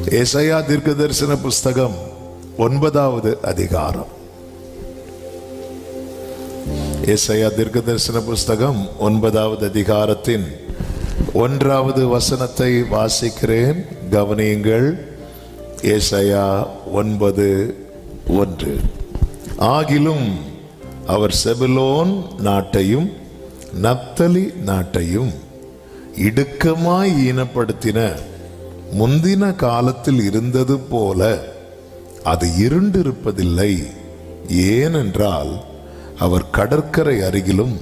ஏசாயா தீர்க்கதரிசன புஸ்தகம் 9வது அதிகாரம். ஏசாயா தீர்க்கதரிசன புஸ்தகம் 9வது அதிகாரத்தின் 1வது வசனத்தை வாசிக்கிறேன், கவனியுங்கள். ஏசாயா 9:1. ஆகிலும் அவர் செபுலோன் நாட்டையும் நப்தலி நாட்டையும் இடுக்கமாய் ஈனப்படுத்தின முந்தின காலத்தில் இருந்தது போல அது இருண்டிருப்பதில்லை. ஏனென்றால் அவர் கடற்கரை அருகிலும்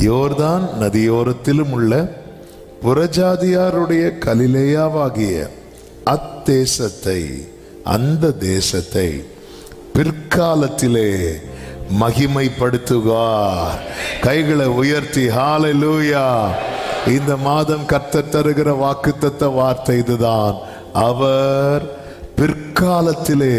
யோர்தான் நதியோரத்திலும் உள்ள புறஜாதியாருடைய கலிலேயாவாகிய அத்தேசத்தை, அந்த தேசத்தை பிற்காலத்திலே மகிமைப்படுத்துவார். கைகளை உயர்த்தி ஹல்லேலூயா. இந்த மாதம் கர்த்தர் தருகிற வாக்குத்தத்த வார்த்தை இதுதான். அவர் பிற்காலத்திலே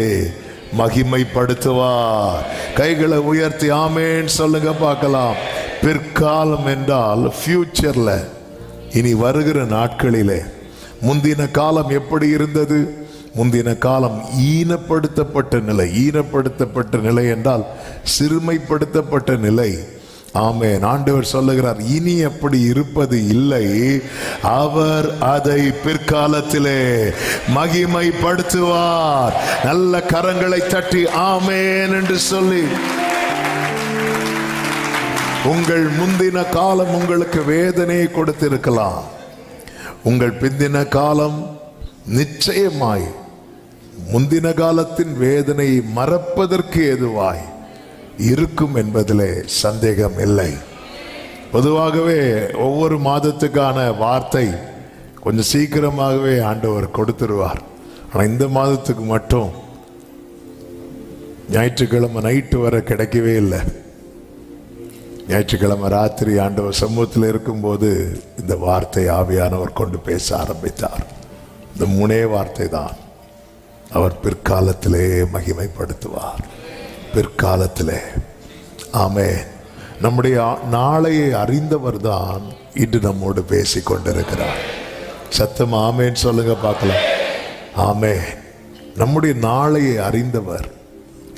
மகிமைப்படுத்துவார். கைகளை உயர்த்தி ஆமேன் சொல்லுங்க பார்க்கலாம். பிற்காலம் என்றால் ஃபியூச்சர்ல, இனி வருகிற நாட்களிலே. முந்தின காலம் எப்படி இருந்தது? முந்தின காலம் ஈனப்படுத்தப்பட்ட நிலை. ஈனப்படுத்தப்பட்ட நிலை என்றால் சிறுமைப்படுத்தப்பட்ட நிலை. ஆமென். ஆண்டவர் சொல்லுகிறார், இனி அப்படி இருப்பது இல்லை. அவர் அதை பிற்காலத்திலே மகிமைப்படுத்துவார். நல்ல கரங்களை தட்டி ஆமென் என்று சொல்லி, உங்கள் முந்தின காலம் உங்களுக்கு வேதனையை கொடுத்திருக்கலாம். உங்கள் பிந்தின காலம் நிச்சயமாய் முந்தின காலத்தின் வேதனையை மறப்பதற்கு ஏதுவாய் இருக்கும் என்பதிலே சந்தேகம் இல்லை. பொதுவாகவே ஒவ்வொரு மாதத்துக்கான வார்த்தை கொஞ்சம் சீக்கிரமாகவே ஆண்டவர் கொடுத்துருவார். ஆனால் இந்த மாதத்துக்கு மட்டும் ஞாயிற்றுக்கிழமை நைட்டு வர கிடைக்கவே இல்லை. ஞாயிற்றுக்கிழமை ராத்திரி ஆண்டவர் சமூகத்தில் இருக்கும்போது இந்த வார்த்தை ஆவியானவர் கொண்டு பேச ஆரம்பித்தார். இந்த 3 வார்த்தை தான். அவர் பிற்காலத்திலே மகிமைப்படுத்துவார். பிற்காலத்திலே. ஆமென். நம்முடைய நாளையை அறிந்தவர் தான் இன்று நம்மோடு பேசி கொண்டிருக்கிறார். சத்தம் ஆமென் சொல்லுங்க பார்க்கலாம். ஆமென். நம்முடைய நாளையை அறிந்தவர்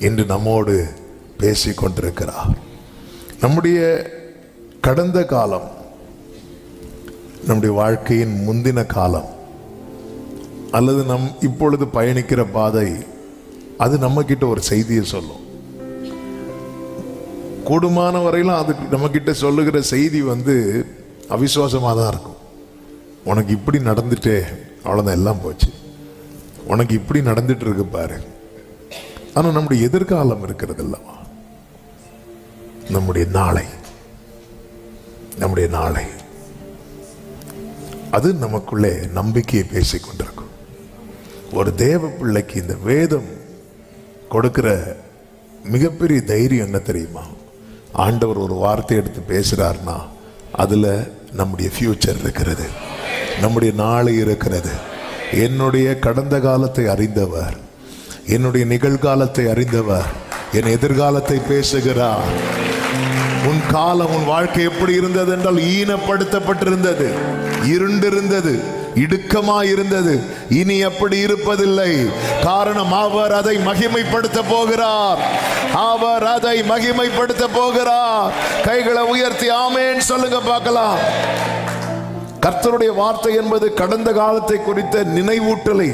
இன்று நம்மோடு பேசி கொண்டிருக்கிறார். நம்முடைய கடந்த காலம், நம்முடைய வாழ்க்கையின் முந்தின காலம், அல்லது நம் இப்பொழுது பயணிக்கிற பாதை, அது நம்ம கிட்ட ஒரு செய்தியை சொல்லும். கூடுமான வரையிலும் அது நம்ம கிட்ட சொல்லுகிற செய்தி அவிசுவாசமாக தான் இருக்கும். உனக்கு இப்படி நடந்துட்டே, அவ்வளோதான், எல்லாம் போச்சு. உனக்கு இப்படி நடந்துட்டு இருக்கு பாரு. ஆனால் நம்முடைய எதிர்காலம் இருக்கிறது அல்லவா, நம்முடைய நாளை, நம்முடைய நாளை, அது நமக்குள்ளே நம்பிக்கையை பேசிக்கொண்டிருக்கும். ஒரு தேவ பிள்ளைக்கு இந்த வேதம் கொடுக்கிற மிகப்பெரிய தைரியம் என்ன தெரியுமா? ஆண்டவர் ஒரு வார்த்தை எடுத்து பேசுறாருன்னா அதுல நம்முடைய ஃபியூச்சர் இருக்கிறது, நம்முடைய நாளை இருக்கிறது. என்னுடைய கடந்த காலத்தை அறிந்தவர், என்னுடைய நிகழ்காலத்தை அறிந்தவர், என் எதிர்காலத்தை பேசுகிறார். உன் காலம், உன் வாழ்க்கை எப்படி இருந்தது என்றால் ஈனப்படுத்தப்பட்டிருந்தது, இருண்டிருந்தது, இடுக்கமாயிருந்தது. இனி அப்படி இருப்பதில்லை. காரணம், அவர் அதை மகிமைப்படுத்த போகிறார். அவர் அதை மகிமைப்படுத்த போகிறார். கைகளை உயர்த்தி ஆமென் சொல்லுங்க பார்க்கலாம். கர்த்தருடைய வார்த்தை என்பது கடந்த காலத்தை குறித்த நினைவூட்டலை,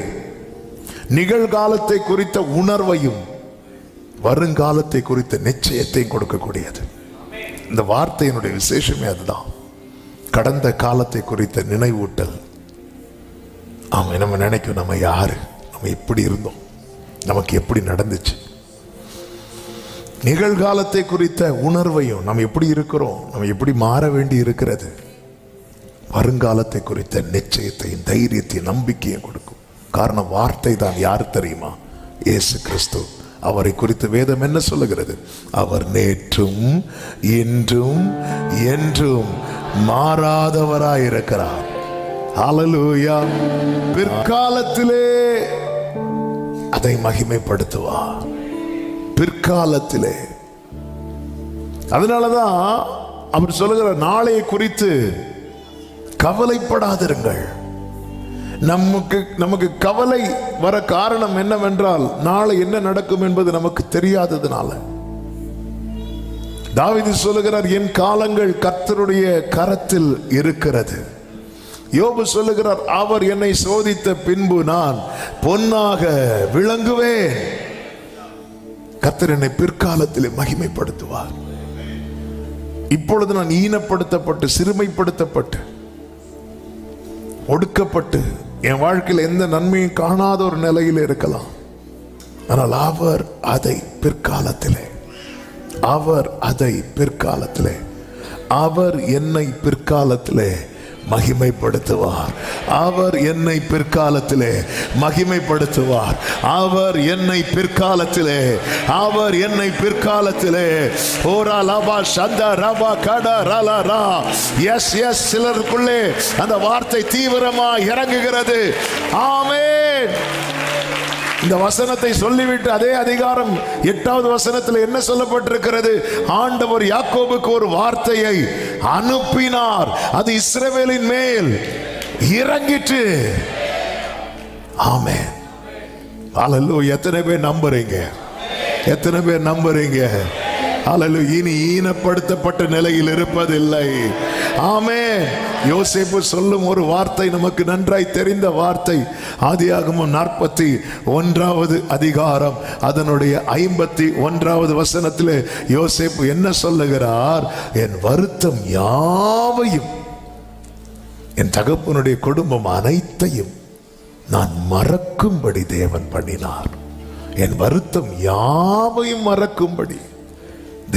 நிகழ்காலத்தை குறித்த உணர்வையும், வருங்காலத்தை குறித்த நிச்சயத்தையும் கொடுக்கக்கூடியது. இந்த வார்த்தையினுடைய விசேஷமே அதுதான். கடந்த காலத்தை குறித்த நினைவூட்டல். ஆமாம், நம்ம நினைக்கும் நம்ம யாரு, நம்ம எப்படி இருந்தோம், நமக்கு எப்படி நடந்துச்சு. நிகழ்காலத்தை குறித்த உணர்வையும், நம்ம எப்படி இருக்கிறோம், நம்ம எப்படி மாற வேண்டி இருக்கிறது. வருங்காலத்தை குறித்த நிச்சயத்தையும் தைரியத்தையும் நம்பிக்கையும் கொடுக்கும். காரணம், வார்த்தை தான். யார் தெரியுமா? இயேசு கிறிஸ்து. அவரை குறித்து வேதம் என்ன சொல்லுகிறது? அவர் நேற்றும் இன்றும் என்றும் மாறாதவராயிருக்கிறார். ஹல்லேலூயா. பிற்காலத்திலே அதை மகிமைப்படுத்துவார். பிற்காலத்திலே. அதனாலதான் அவர் சொல்லுகிற, நாளையை குறித்து கவலைப்படாதிருங்கள். நமக்கு கவலை வர காரணம் என்னவென்றால் நாளை என்ன நடக்கும் என்பது நமக்கு தெரியாததுனால. தாவீது சொல்லுகிறார், என் காலங்கள் கர்த்தருடைய கரத்தில் இருக்கிறது. யோபு சொல்லுகிறார், அவர் என்னை சோதித்த பின்பு நான் பொன்னாக விளங்குவேன். கர்த்தர் என்னை பிற்காலத்திலே மகிமைப்படுத்துவார். இப்பொழுது நான் ஈனப்படுத்தப்பட்டு, சிறுமைப்படுத்தப்பட்டு, ஒடுக்கப்பட்டு, என் வாழ்க்கையில் எந்த நன்மையும் காணாத ஒரு நிலையில் இருக்கலாம். ஆனால் அவர் அதை பிற்காலத்திலே, அவர் அதை பிற்காலத்திலே, அவர் என்னை பிற்காலத்திலே மகிமைப்படுத்துவார். அவர் என்னை பிற்காலத்திலே மகிமைப்படுத்துவார். அவர் என்னை பிற்காலத்திலே, அவர் என்னை பிற்காலத்திலே. ஓரா லபா சந்தா ரபா கடா ரலா ரா. எஸ் எஸ், சிலருக்குள்ளே அந்த வார்த்தை தீவிரமா இறங்குகிறது. ஆமென். இந்த வசனத்தை சொல்லிவிட்டு அதே அதிகாரம் 8வது வசனத்தில் என்ன சொல்லப்பட்டிருக்கிறது? ஆண்டவர் யாக்கோபுக்கு ஒரு வார்த்தையை அனுப்பினார், அது இஸ்ரவேலின் மேல் இறங்கிற்று. ஆமென். ஹல்லேலூயா. எத்தனை பேர் நம்புறீங்க? எத்தனை பேர் நம்புறீங்க? ஹல்லேலூயா. இனி ஈனப்படுத்தப்பட்ட நிலையில் இருப்பதில்லை. ஆமென். யோசேப்பு சொல்லும் ஒரு வார்த்தை நமக்கு நன்றாய் தெரிந்த வார்த்தை. ஆதியாகமம் 41வது அதிகாரம் அதனுடைய 51வது வசனத்திலே யோசேப்பு என்ன சொல்லுகிறார்? என் வருத்தம் யாவையும், என் தகப்பனுடைய குடும்பம் அனைத்தையும் நான் மறக்கும்படி தேவன் பண்ணினார். என் வருத்தம் யாவையும் மறக்கும்படி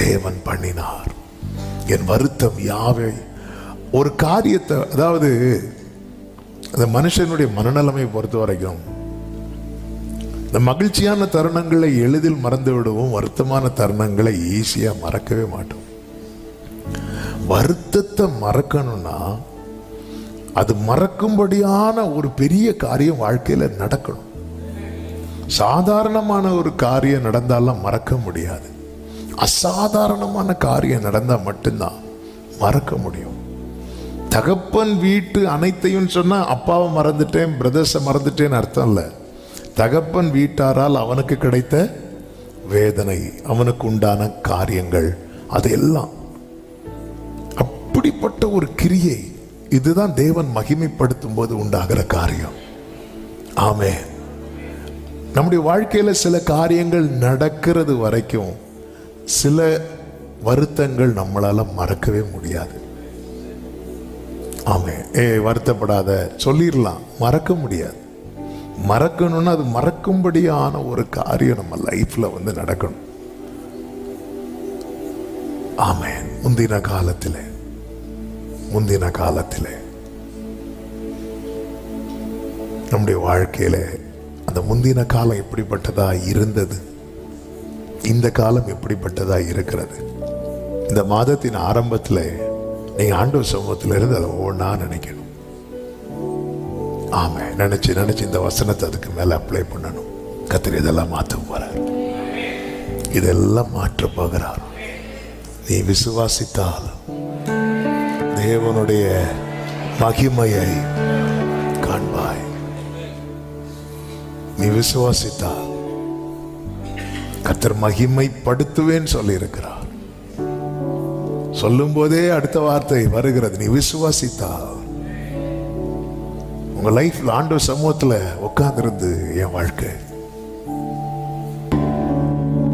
தேவன் பண்ணினார். என் வருத்தம் யாவை, ஒரு காரியத்தை, அதாவது அந்த மனுஷனுடைய மனநலமை பொறுத்த வரைக்கும் இந்த மகிழ்ச்சியான தருணங்களை எளிதில் மறந்து விடுவோம், வருத்தமான தருணங்களை ஈஸியா மறக்கவே மாட்டோம். வருத்தத்தை மறக்கணும்னா அது மறக்கும்படியான ஒரு பெரிய காரியம் வாழ்க்கையில நடக்கணும். சாதாரணமான ஒரு காரியம் நடந்தாலும் மறக்க முடியாது. அசாதாரணமான காரியம் நடந்தா மட்டும்தான் மறக்க முடியும். தகப்பன் வீட்டு அனைத்தையும் சொன்னா அப்பாவை மறந்துட்டேன், பிரதர்ஸை மறந்துட்டேன்னு அர்த்தம் இல்லை. தகப்பன் வீட்டாரால் அவனுக்கு கிடைத்த வேதனை, அவனுக்கு உண்டான காரியங்கள், அதெல்லாம் அப்படிப்பட்ட ஒரு கிரியை. இதுதான் தேவன் மகிமைப்படுத்தும் போது உண்டாகிற காரியம். ஆமென். நம்முடைய வாழ்க்கையில சில காரியங்கள் நடக்கிறது வரைக்கும் சில வருத்தங்கள் நம்மளால மறக்கவே முடியாது. ஆமென். வருத்தப்படாத சொல்லிடலாம், மறக்க முடியாது. மறக்கணும்னா அது மறக்கும்படியான ஒரு காரியம் நம்ம லைஃப்ல நடக்கணும். ஆமென். முந்தின காலத்திலே நம்முடைய வாழ்க்கையில அந்த முந்தின காலம் எப்படிப்பட்டதா இருந்தது, இந்த காலம் எப்படிப்பட்டதா இருக்கிறது. இந்த மாதத்தின் ஆரம்பத்தில் நீங்க ஆண்டவர் சமூகத்தில் இருந்து அதை ஒவ்வொன்றா நினைக்கணும். ஆமா, நினைச்சு இந்த வசனத்தை அதுக்கு மேல அப்ளை பண்ணணும். கர்த்தர் இதெல்லாம் மாற்ற போறார், இதெல்லாம் மாற்ற போகிறார். நீ விசுவாசித்தால் தேவனுடைய மகிமையை காண்பாய். நீ விசுவாசித்தால் கர்த்தர் மகிமைப்படுத்துவேன்னு சொல்லி இருக்கிறார். சொல்லும் போதே அடுத்த வார்த்தை வருகிறது, நீ விசுவாசித்தால். உங்க லைஃப்ல ஆண்டவர் சமூகத்துல உட்கார்ந்திருந்து என் வாழ்க்கை,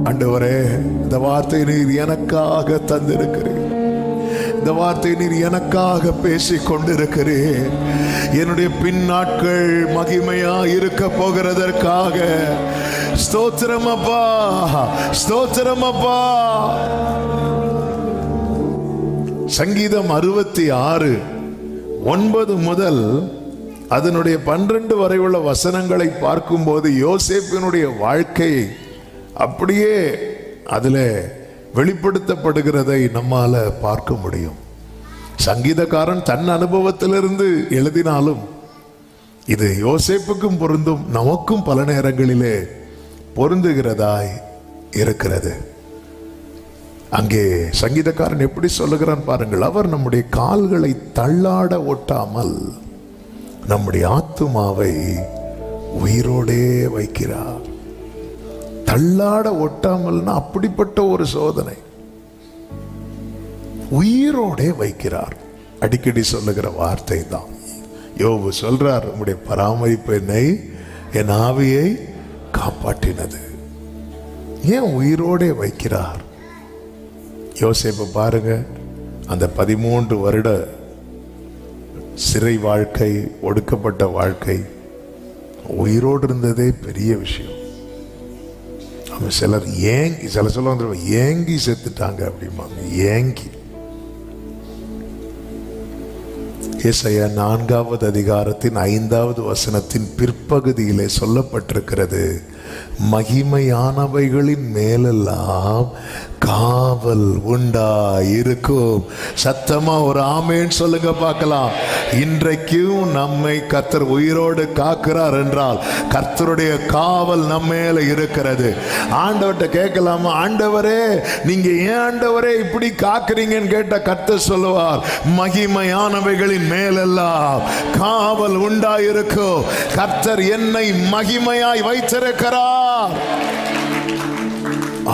ஆண்டவரே இந்த வார்த்தை நீர் எனக்காக தந்திருக்கிறேன், இந்த வார்த்தை நீர் எனக்காக பேசிக் கொண்டிருக்கிறேன். என்னுடைய பின் நாட்கள் மகிமையா இருக்க போகிறதற்காக ஸ்தோத்திரம் அப்பா, ஸ்தோத்திரம் அப்பா. சங்கீதம் 66:9 முதல் அதனுடைய 12 வரை உள்ள வசனங்களை பார்க்கும்போது யோசேப்பினுடைய வாழ்க்கையை அப்படியே அதில் வெளிப்படுத்தப்படுகிறதை நம்மால பார்க்க முடியும். சங்கீதக்காரன் தன் அனுபவத்திலிருந்து எழுதினாலும் இது யோசேப்புக்கும் பொருந்தும், நமக்கும் பல நேரங்களிலே பொருந்துகிறதாய் இருக்கிறது. அங்கே சங்கீதக்காரன் எப்படி சொல்லுகிறான் பாருங்கள். அவர் நம்முடைய கால்களை தள்ளாட ஒட்டாமல் நம்முடைய ஆத்துமாவை உயிரோடே வைக்கிறார். தள்ளாட ஒட்டாமல்னா அப்படிப்பட்ட ஒரு சோதனை. உயிரோடே வைக்கிறார். அடிக்கடி சொல்லுகிற வார்த்தை தான். யோபு சொல்றார், உம்முடைய பராமரிப்பு என்னை, என் ஆவியை காப்பாற்றினது. ஏன் உயிரோடே வைக்கிறார்? யோசேப்பு பாருங்க, அந்த 13 வருட சிறை வாழ்க்கை, ஒடுக்கப்பட்ட வாழ்க்கை, உயிரோடு இருந்ததே பெரிய விஷயம். அவன் சிலர் ஏங்கி, சில சொல்லுவாங்க ஏங்கி செத்துட்டாங்க அப்படிம்பாங்க. ஏங்கி. ஏசாயா 4வது அதிகாரத்தின் 5வது வசனத்தின் பிற்பகுதியிலே சொல்லப்பட்டிருக்கிறது, மகிமையானவைகளின் மேலெல்லாம் காவல் உண்டாயிருக்கும். சத்தமா ஒரு ஆமேன் சொல்லுங்க பார்க்கலாம். இன்றைக்கும் நம்மை கர்த்தர் உயிரோடு காக்கிறார் என்றால் கர்த்தருடைய காவல் நம்ம மேல இருக்கிறது. ஆண்டவர்கிட்ட கேட்கலாமா, ஆண்டவரே நீங்க ஏன் ஆண்டவரே இப்படி காக்குறீங்கன்னு கேட்ட கர்த்தர் சொல்லுவார், மகிமையானவைகளின் மேலெல்லாம் காவல் உண்டாயிருக்கும். கர்த்தர் என்னை மகிமையாய் வைத்திருக்கிறார்.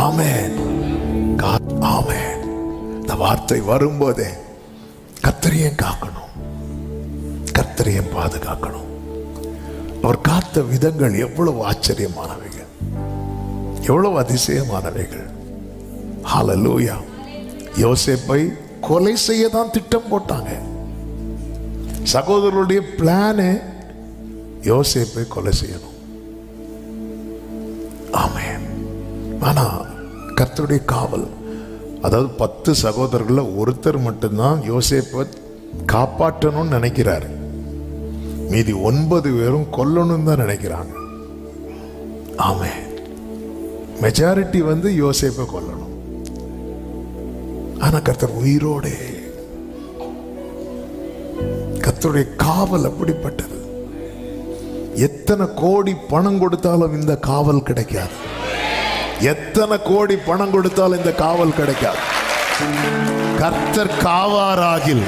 ஆமென், ஆமென். இந்த வார்த்தை வரும்போதே கர்த்தரையும் காக்கணும், கர்த்தரையும் பாதுகாக்கணும். அவர் காத்த விதங்கள் எவ்வளவு ஆச்சரியமானவைகள், எவ்வளவு அதிசயமானவைகள். ஹல்லேலூயா. யோசேப்பை கொலை செய்ய தான் திட்டம் போட்டாங்க. சகோதரருடைய பிளான் யோசேப்பை கொலை செய்யணும். ஆமென். ஆனா கர்த்தருடைய காவல், அதாவது 10 சகோதரர்கள ஒருத்தர் மட்டும்தான் யோசேப்பை காப்பாற்றணும்னு நினைக்கிறாரு. மீதி 9 பேரும் கொல்லணும் தான் நினைக்கிறாங்க. ஆமென். மெஜாரிட்டி யோசேப்பை கொல்லணும். ஆனா கர்த்தர் உயிரோடே, கர்த்தருடைய காவல் அப்படிப்பட்டது. எத்தனை கோடி பணம் கொடுத்தாலும் இந்த காவல் கிடைக்காது. எத்தனை கோடி பணம் கொடுத்தாலும் இந்த காவல் கிடைக்காது. கர்த்தர் காவாராகில்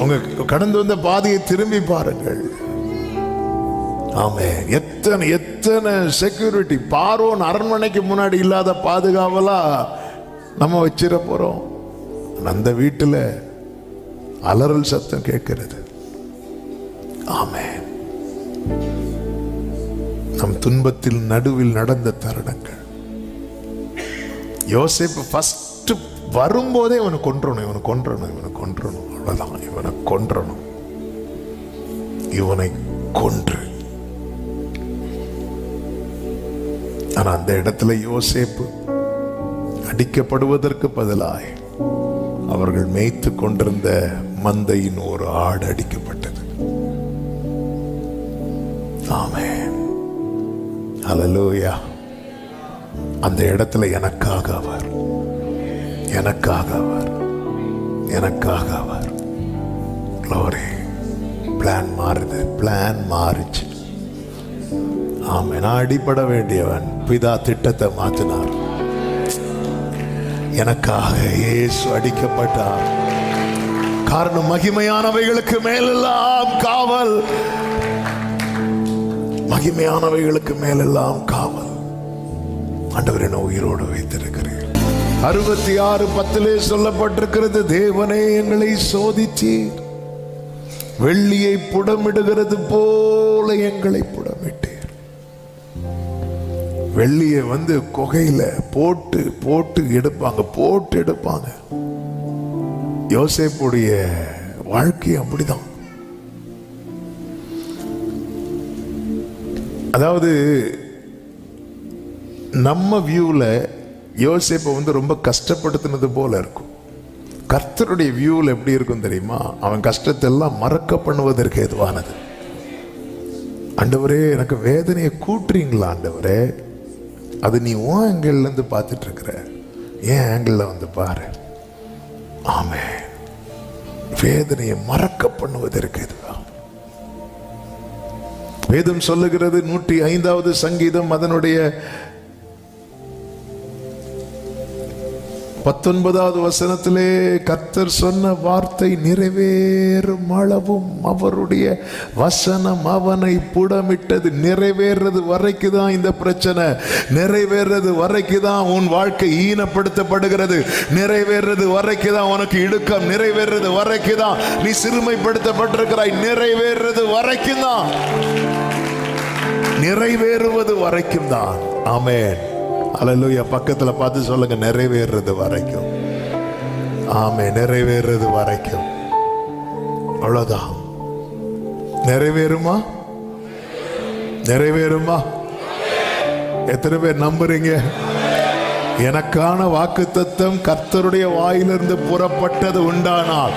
உங்க கடந்து வந்த பாதையை திரும்பி பாருங்கள். ஆமே. எத்தனை எத்தனை செக்யூரிட்டி. பார்வோன் அரண்மனைக்கு முன்னாடி இல்லாத பாதுகாவலா நம்ம வச்சிட போறோம். அந்த வீட்டில் அலறல் சத்தம் கேட்கிறது. ஆமே. நம் துன்பத்தில் நடுவில் நடந்த தருணங்கள். யோசேப்பு ஃபர்ஸ்ட் வரும்போதே இவனை கொன்றணும், இவனை கொன்றணும், இவனை கொன்றணும், அவ்வளவுதான். இவனை கொன்றணும். இவனை கொன்று. ஆனா அந்த இடத்துல யோசேப்பு அடிக்கப்படுவதற்கு பதிலாய் அவர்கள் மேய்த்து கொண்டிருந்த மந்தையின் ஒரு ஆடு அடிக்கப்பட்டது. ஆமென். ஹல்லேலூயா. அந்த இடத்துல எனக்காக அவர், எனக்காக அவர், எனக்காக அவர். க்ளோரி. பிளான் மாறுது, பிளான் மாறிச்சு. ஆமென். நான் அடிபட வேண்டியவன், பிதா திட்டத்தை மாற்றினார். எனக்காக இயேசு அடிக்கப்பட்டார். காரணம், மகிமையானவைகளுக்கு மேலெல்லாம் காவல், மகிமையானவைகளுக்கு மேலெல்லாம் காவல். ஆண்டவர் என்ன உயிரோடு வைத்திருக்கிறேன். 66:10 சொல்லப்பட்டிருக்கிறது, தேவனே எங்களை சோதித்தீர், வெள்ளியை புடமிடுகிறது போல எங்களை புடமிட்டீர். வெள்ளியை குகையில போட்டு போட்டு எடுப்பாங்க, போட்டு எடுப்பாங்க. யோசேப்புடைய வாழ்க்கை அப்படிதான். அதாவது நம்ம வியூல யோசேப்பை ரொம்ப கஷ்டப்படுத்தினது போல இருக்கும். கர்த்தருடைய வியூவில் எப்படி இருக்கும் தெரியுமா? அவன் கஷ்டத்தை எல்லாம் மறக்க பண்ணுவதற்கு ஏதுவானது. ஆண்டவரே எனக்கு வேதனையை கூட்டுறீங்களா ஆண்டவரே? அது நீ உன் ஆங்கிள் இருந்து பார்த்துட்டு இருக்கிற, ஏன் ஆங்கிள் பாரு. ஆமே. வேதனையை மறக்க பண்ணுவதற்கு இதுதான் வேதம் சொல்லுகிறது. 105வது சங்கீதம் அதனுடைய 19வது வசனத்திலே கர்த்தர் சொன்ன வார்த்தை நிறைவேறும் அளவும் அவருடைய வசனம் அவனை புடமிட்டது. நிறைவேறது வரைக்கும் தான் இந்த பிரச்சனை, நிறைவேறது வரைக்கும் தான் உன் வாழ்க்கை ஈனப்படுத்தப்படுகிறது, நிறைவேறது வரைக்கும் தான் உனக்கு இடுக்கம், நிறைவேறது வரைக்கும் தான் நீ சிறுமைப்படுத்தப்பட்டிருக்கிறாய், நிறைவேறது வரைக்கும் தான், நிறைவேறுவது வரைக்கும் தான். ஆமென். அல்லேலூயா. பக்கத்துல பார்த்து சொல்லுங்க, நிறைவேறது வரைக்கும். ஆமென். நிறைவேறது வரைக்கும். அவ்வளவுதான். நிறைவேறுமா? நிறைவேறுமா? எத்தனை பேர் நம்புறீங்க? எனக்கான வாக்குத்தத்தம் கர்த்தருடைய வாயிலிருந்து புறப்பட்டது உண்டானால்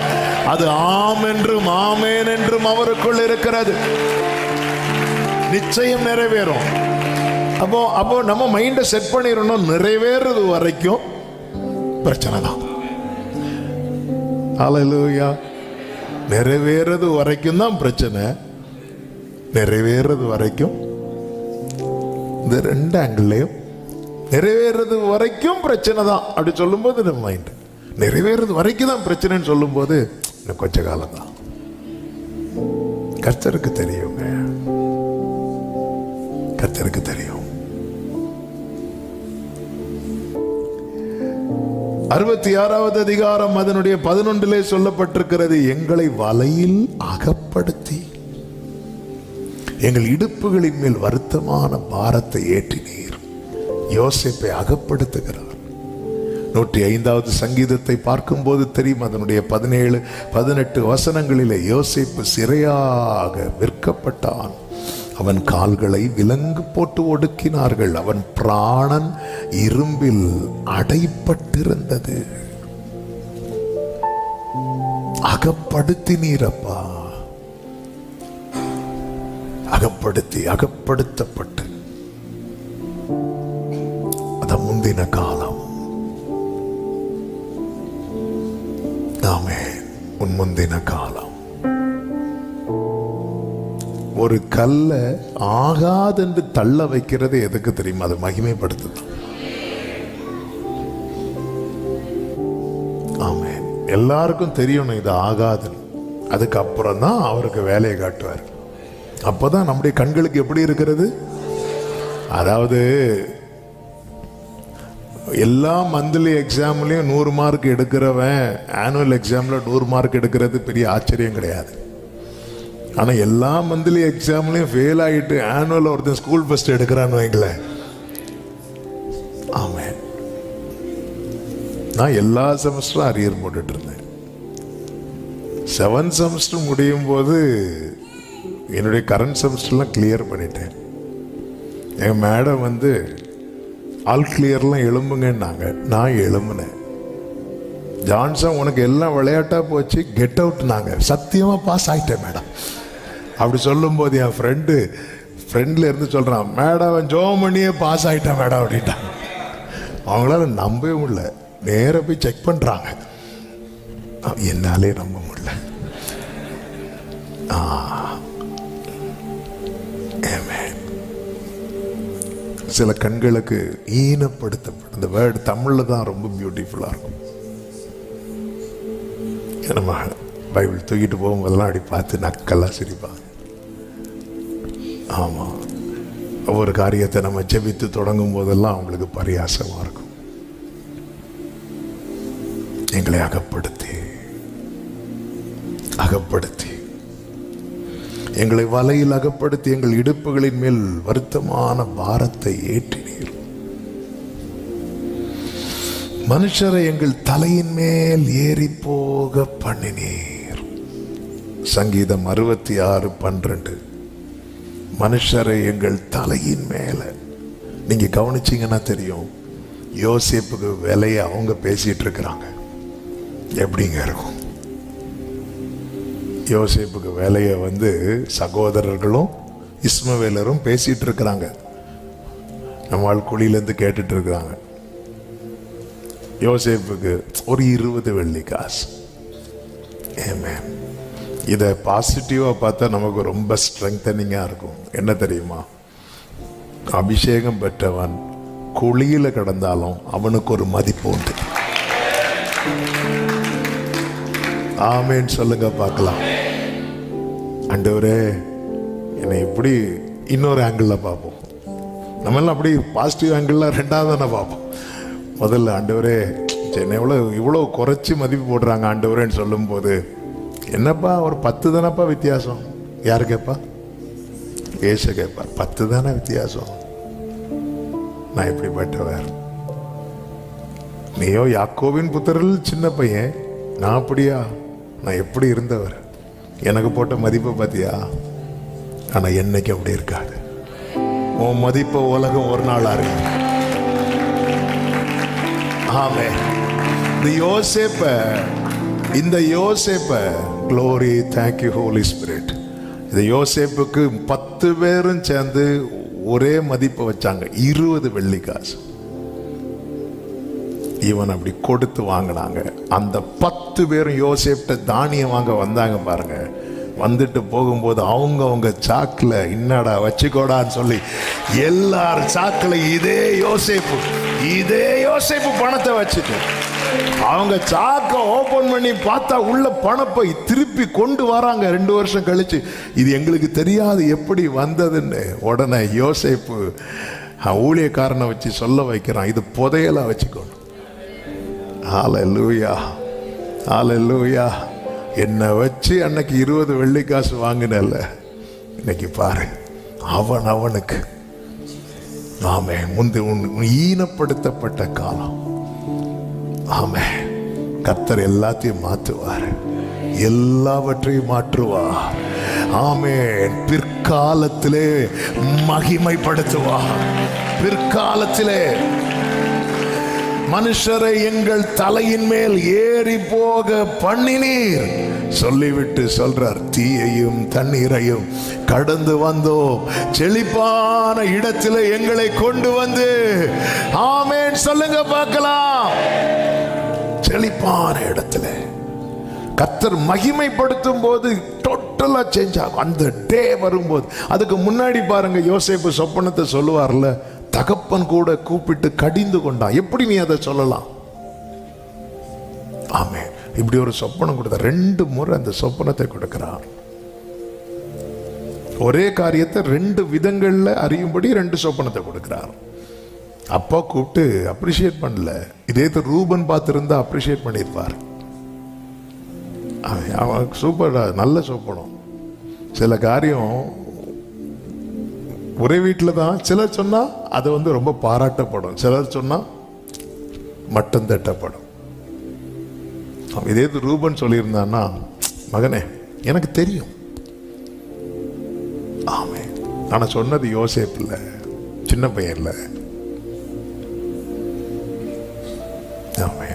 அது ஆம் என்றும் ஆமேன் என்றும் அவருக்குள் இருக்கிறது. நிச்சயம் நிறைவேறும். அப்போ நம்ம மைண்டை செட் பண்ணிடணும், நிறைவேறது வரைக்கும் பிரச்சனை தான். ஹல்லேலூயா. நிறைவேறது வரைக்கும் தான் பிரச்சனை, நிறைவேறது வரைக்கும். இந்த ரெண்டு ஆங்கிள்லையும் நிறைவேறது வரைக்கும் பிரச்சனை தான் அப்படி சொல்லும்போது நம்ம மைண்ட் நிறைவேறது வரைக்கும் தான் பிரச்சனைன்னு சொல்லும்போது இன்னும் கொஞ்ச காலம் தான். கர்த்தருக்கு தெரியுங்க, கர்த்தருக்கு தெரியும். 66வது அதிகாரம் அதனுடைய 11 சொல்லப்பட்டிருக்கிறது, எங்களை வலையில் அகப்படுத்தி எங்கள் இடுப்புகளின் மேல் வருத்தமான பாரத்தை ஏற்றினீர். யோசேப்பை அகப்படுத்துகிறார். 105வது சங்கீதத்தை பார்க்கும்போது தெரியும், அதனுடைய 17, 18 வசனங்களிலே யோசேப்பு சிறையாக விற்கப்பட்டான். அவன் கால்களை விலங்கு போட்டு ஒடுக்கினார்கள், அவன் பிராணன் இரும்பில் அடைப்பட்டிருந்தது. அகப்படுத்தினீரப்பா, அகப்படுத்தப்பட்டு அத முந்தின காலம். ஆமென். உன் முந்தின காலம். ஒரு கல்ல ஆகாதென்று தள்ள வைக்கிறது எதுக்கு தெரியுமா? அது மகிமைப்படுத்துது. ஆமென். எல்லாருக்கும் தெரியணும் இது ஆகாதுன்னு. அதுக்கப்புறம் தான் அவருக்கு வேலையை காட்டுவார். அப்பதான் நம்முடைய கண்களுக்கு எப்படி இருக்கிறது? அதாவது எல்லா மந்த்லி எக்ஸாம்லயும் 100 மார்க் எடுக்கிறவன் ஆனுவல் எக்ஸாம்ல 100 மார்க் எடுக்கிறது பெரிய ஆச்சரியம் கிடையாது. ஆனா எல்லா மந்த்லி எக்ஸாம்லயும் ஃபெயில் ஆகிட்டு ஆனுவல் ஒருத்தன் ஸ்கூல் ஃபர்ஸ்ட் எடுக்கிறான்னு வைங்களேன். ஆமென். நான் எல்லா செமஸ்டரும் அரியர் போட்டுட்டு இருந்தேன். 7th செமஸ்டர் முடியும் போது என்னுடைய கரண்ட் செமஸ்டர்லாம் கிளியர் பண்ணிட்டேன். எங்கள் மேடம் வந்து ஆல் கிளியர்லாம் எழும்புங்கன்னாங்க. நான் எழும்புனேன். ஜான்சன் உனக்கு எல்லாம் விளையாட்டா போச்சு, கெட் அவுட்னாங்க. சத்தியமாக பாஸ் ஆகிட்டேன் மேடம். அப்படி சொல்லும்போது என் ஃப்ரெண்டில் இருந்து சொல்கிறான், மேடம் ஜோம் பண்ணியே பாஸ் ஆகிட்டேன் மேடம் அப்படின்ட்டான். அவங்களால நம்பவே முடியல. நேராக போய் செக் பண்ணுறாங்க. என்னாலே நம்ப முடியல. சில கண்களுக்கு ஈனப்படுத்தப்படும். இந்த வேர்டு தமிழில் தான் ரொம்ப பியூட்டிஃபுல்லாக இருக்கும். நம்ம பைபிள் தூக்கிட்டு போகும்போதெல்லாம் அப்படி பார்த்து நக்கெல்லாம் சிரிப்பாங்க. ஆமாம், ஒவ்வொரு காரியத்தை நம்ம ஜெபித்து தொடங்கும் போதெல்லாம் அவங்களுக்கு பரியாசமாக இருக்கும். எங்களை அகப்படுத்தி எங்களை வலையில் அகப்படுத்தி எங்கள் இடுப்புகளின் மேல் வருத்தமான பாரத்தை ஏற்றினீர். மனுஷரை எங்கள் தலையின் மேல் ஏறி போக பண்ணினீர். சங்கீதம் 66:12. மனுஷரை எங்கள் தலையின் மேல. நீங்க கவனிச்சீங்கன்னா தெரியும், யோசேப்புக்கு விலையை அவங்க பேசிட்டு இருக்கிறாங்க. எப்படிங்க இருக்கும்? யோசேப்புக்கு வேலையை சகோதரர்களும் இஸ்மவேலரும் பேசிட்டு இருக்கிறாங்க. நம்மால் குழியிலேருந்து கேட்டுட்டு இருக்கிறாங்க. யோசேப்புக்கு ஒரு 20 வெள்ளி காசு. ஆமென். இதை பாசிட்டிவாக பார்த்தா நமக்கு ரொம்ப ஸ்ட்ரெங்தனிங்காக இருக்கும். என்ன தெரியுமா? அபிஷேகம் பெற்றவன் குழியில் கிடந்தாலும் அவனுக்கு ஒரு மதிப்பு உண்டு. ஆமேன்னு சொல்லுங்க பார்க்கலாம். ஆண்டவரே என்னை இப்படி இன்னொரு ஆங்கிளில் பார்ப்போம். நம்மெல்லாம் அப்படி பாசிட்டிவ் ஆங்கிளில் ரெண்டாவது தானே பார்ப்போம். முதல்ல ஆண்டவரே என்னை இவ்வளோ குறைச்சி மதிப்பு போடுறாங்க ஆண்டவரேன்னு சொல்லும்போது, என்னப்பா ஒரு 10 தானப்பா வித்தியாசம். யாரு கேட்பா? ஏச கேட்பா, 10 தானே வித்தியாசம். நான் எப்படிப்பட்டவர்? நீயோ யாக்கோவின் புத்திரரில் சின்ன பையன், நான் அப்படியா? நான் எப்படி இருந்தவர்? எனக்கு போட்ட மதிப்பை பார்த்தியா? ஆனால் என்னைக்கு அப்படி இருக்காது. உன் மதிப்பை உலகம் ஒரு நாள் அறியும். ஆமே. இந்த யோசேப்ப க்ளோரி, தேங்க்யூ ஹோலி ஸ்பிரிட். இந்த யோசேப்புக்கு 10 பேரும் சேர்ந்து ஒரே மதிப்பை வச்சாங்க, 20 வெள்ளிக்காசு. இவன் அப்படி கொடுத்து வாங்கினாங்க. அந்த 10 பேரும் யோசேப்ட தானியம் வாங்க வந்தாங்க பாருங்க. வந்துட்டு போகும்போது அவங்க சாக்கில் இன்னடா வச்சுக்கோடான்னு சொல்லி எல்லாரும் சாக்கில் இதே யோசேப்பு பணத்தை வச்சுட்டு அவங்க சாக்க ஓபன் பண்ணி பார்த்தா உள்ள பணப்பை திருப்பி கொண்டு வராங்க 2 வருஷம் கழிச்சு. இது எங்களுக்கு தெரியாது எப்படி வந்ததுன்னு. உடனே யோசேப்பு ஊழியக்காரனை வச்சு சொல்ல வைக்கிறான், இது புதையலா வச்சுக்கணும். ஹல்லேலூயா, ஹல்லேலூயா. என்னை வச்சு அன்னைக்கு 20 வெள்ளிக்காசு வாங்கினல்ல, இன்னைக்கு பாரு அவனுக்கு. ஆமே. முந்தி ஈனப்படுத்தப்பட்ட காலம். ஆமே. கர்த்தர் எல்லாத்தையும் மாற்றுவார், எல்லாவற்றையும் மாற்றுவார். ஆமென். பிற்காலத்திலே மகிமைப்படுத்துவார். பிற்காலத்திலே மனுஷரை எங்கள் தலையின் மேல் ஏறி போக பண்ணினீர் சொல்லிவிட்டு சொல்றார், தீயையும் தண்ணீரையும் கடந்து வந்தோம், செழிப்பான இடத்திலே எங்களை கொண்டு வந்து. ஆமென் சொல்லுங்க பார்க்கலாம். செழிப்பான இடத்துல கர்த்தர் மகிமைப்படுத்தும் போது டோட்டலா சேஞ்ச் ஆகும். அந்த டே வரும்போது, அதுக்கு முன்னாடி பாருங்க, யோசேப்பு சொப்பனத்தை சொல்லுவார்ல, தகப்பன் கூட கூப்பிட்டு கடிந்து கொண்டான். எப்படி நீ அதை சொல்லலாம்? ஆமே. இப்படி ஒரு சொப்பனம் கொடுத்த 2 முறை அந்த சொப்பனத்தை கொடுக்கிறார். ஒரே காரியத்தை 2 விதங்கள்ல அறியும்படி 2 சொப்பனத்தை கொடுக்கிறார். அப்பா கூப்பிட்டு அப்ரிஷியேட் பண்ணல. இதே ரூபன் பார்த்திருந்தா அப்ரிஷியேட் பண்ணியிருப்பார். அவன் சூப்பர், நல்ல சொப்பனம். சில காரியம் ஒரே வீட்டில் தான் சிலர் சொன்னா அது ரொம்ப பாராட்டப்படும், சிலர் சொன்னா மட்டம் தட்டப்படும். இதே ரூபன் சொல்லியிருந்தான்னா, மகனே எனக்கு தெரியும். ஆமே. நான் சொன்னது யோசேப் இல்லை, சின்ன பையன் இல்லை. ஆமே.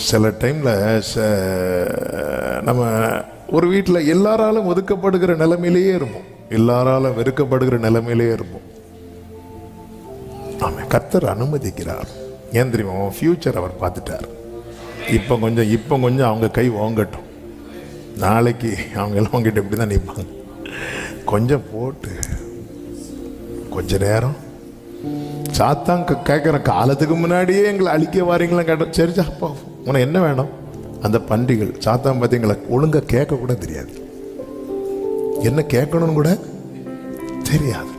சில டைம்ல நம்ம ஒரு வீட்டில் எல்லாராலும் ஒதுக்கப்படுகிற நிலைமையிலேயே இருப்போம், எல்லாராலும் வெறுக்கப்படுகிற நிலைமையிலேயே இருப்போம். ஆமாம். கர்த்தர் அனுமதிக்கிறார். ஏன் தெரியுமா? அவன் ஃபியூச்சர் அவர் பார்த்துட்டார். இப்போ கொஞ்சம் அவங்க கை ஓங்கட்டும், நாளைக்கு அவங்க எல்லாம் அவங்ககிட்ட இப்படி தான் நிற்பாங்க. கொஞ்சம் போட்டு கொஞ்ச நேரம் சாத்தான் கேட்குற காலத்துக்கு முன்னாடியே எங்களை அழிக்க வாரீங்களா கேட்டோம். சரி அப்பா உனக்கு என்ன வேணும்? அந்த பன்றிகள் சாத்தான் பார்த்தீங்களா, ஒழுங்காக கேட்க கூட தெரியாது, என்ன கேட்கணும்னு கூட தெரியாது.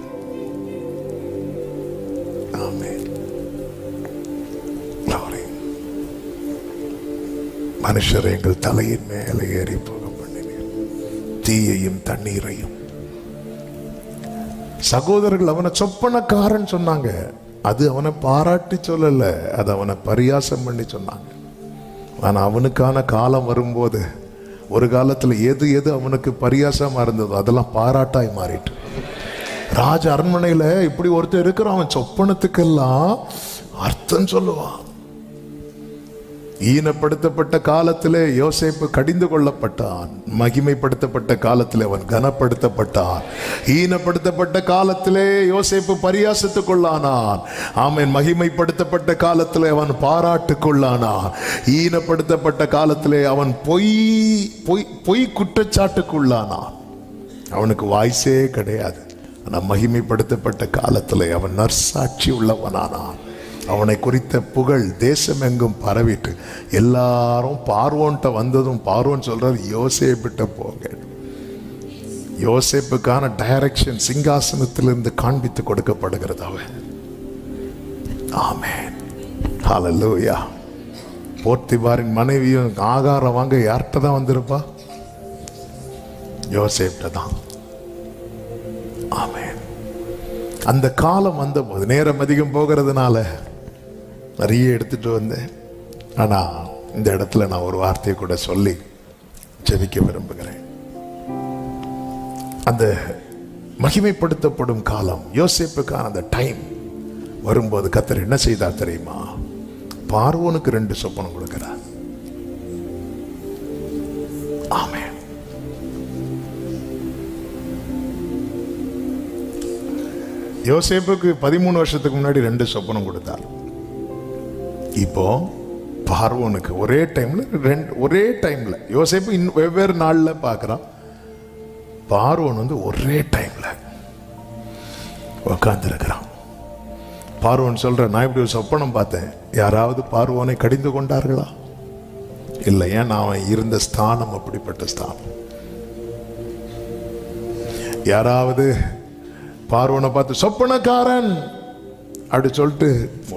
மனுஷரை எங்கள் தலையின் மேலே ஏறி போக பண்ணினீர், தீயையும் தண்ணீரையும். சகோதரர்கள் அவனை சொப்பனக்காரன் சொன்னாங்க. அது அவனை பாராட்டி சொல்லல, அது அவனை பரியாசம் பண்ணி சொன்னாங்க. ஆனா அவனுக்கான காலம் வரும்போது, ஒரு காலத்துல எது அவனுக்கு பரியாசமா இருந்ததோ அதெல்லாம் பாராட்டாய் மாறிட்டு. ராஜ அரண்மனையில இப்படி ஒருத்தர் இருக்கிறான், அவன் சொப்பனத்துக்கெல்லாம் அர்த்தம் சொல்லுவான். ஈனப்படுத்தப்பட்ட காலத்திலே யோசேப்பு கடிந்து கொள்ளப்பட்டான், மகிமைப்படுத்தப்பட்ட காலத்திலே அவன் கனப்படுத்தப்பட்டான். ஈனப்படுத்தப்பட்ட காலத்திலே யோசேப்பு பரியாசத்துக்குள்ளானான். ஆமென். மகிமைப்படுத்தப்பட்ட காலத்திலே அவன் பாராட்டுக்குள்ளானான். ஈனப்படுத்தப்பட்ட காலத்திலே அவன் பொய் குற்றச்சாட்டுக்குள்ளானான். அவனுக்கு வாய்ஸே கிடையாது. ஆனால் மகிமைப்படுத்தப்பட்ட காலத்திலே அவன் நற்சாட்சி உள்ளவனானான். அவனை குறித்த புகழ் தேசம் எங்கும் பரவிட்டு எல்லாரும் பார்வோன்ட்ட வந்ததும் பார்வோன் சொல்றாரு, யோசேப்பிட்ட போங்க. யோசேப்புக்கான டைரக்ஷன் சிங்காசனத்திலிருந்து காண்பித்து கொடுக்கப்படுகிறது. அவன் ஆமென், ஹல்லேலூயா. போர்த்திபாரின் மனைவியும் ஆகாரம் வாங்க யார்கிட்ட தான் வந்திருப்பா? யோசேப்ட தான். ஆமென். அந்த காலம் வந்த போது நேரம் அதிகம் போகிறதுனால நிறைய எடுத்துட்டு வந்தேன். ஆனா இந்த இடத்துல நான் ஒரு வார்த்தையை கூட சொல்லி ஜெபிக்க விரும்புகிறேன். அந்த மகிமைப்படுத்தப்படும் காலம், யோசேப்புக்கான அந்த டைம் வரும்போது கர்த்தர் என்ன செய்தார் தெரியுமா? பார்வோனுக்கு 2 சொப்பனம் கொடுக்கிறார். ஆமென். யோசேப்புக்கு 13 வருஷத்துக்கு முன்னாடி 2 சொப்பனம் கொடுத்தார். இப்போ பார்வோனுக்கு ஒரே டைம்ல யோசேப்பு வெவ்வேறு நாள்ல பார்க்கிறான். பார்வோன் வந்து ஒரே டைம்ல உட்கார்ந்து இருக்கிறான். பார்வோன் சொல்ற, நான் இப்படி ஒரு சொப்பனம் பார்த்தேன். யாராவது பார்வோனை கடிந்து கொண்டார்களா? இல்லை. ஏன்? அவன் இருந்த ஸ்தானம் அப்படிப்பட்ட ஸ்தானம். யாராவது பார்வோனை பார்த்து சொப்பனக்காரன் அப்படி சொல்லிட்டு,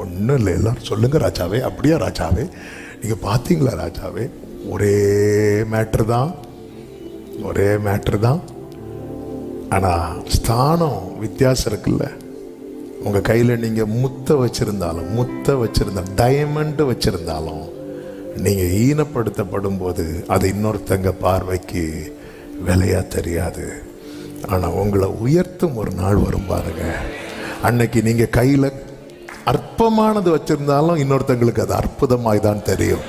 ஒன்றும் இல்லை, எல்லாரும் சொல்லுங்க ராஜாவே. அப்படியா ராஜாவே? நீங்க பார்த்தீங்களா ராஜாவே? ஒரே மேட்ரு தான். ஆனா ஸ்தானம் வித்தியாசம் இருக்குல்ல. உங்க கையில நீங்க முத்தை வச்சிருந்தாலும் டைமண்ட் வச்சிருந்தாலும் நீங்க ஈனப்படுத்தப்படும் போது அது இன்னொருத்தங்க பார்வைக்கு விலையா தெரியாது. ஆனா உங்களை உயர்த்தும் ஒரு நாள் வரும் பாருங்க. அன்னைக்கு நீங்க கையில அற்பமானது வச்சிருந்தாலும் இன்னொருத்தங்களுக்கு அது அற்புதமாய் தான் தெரியும்.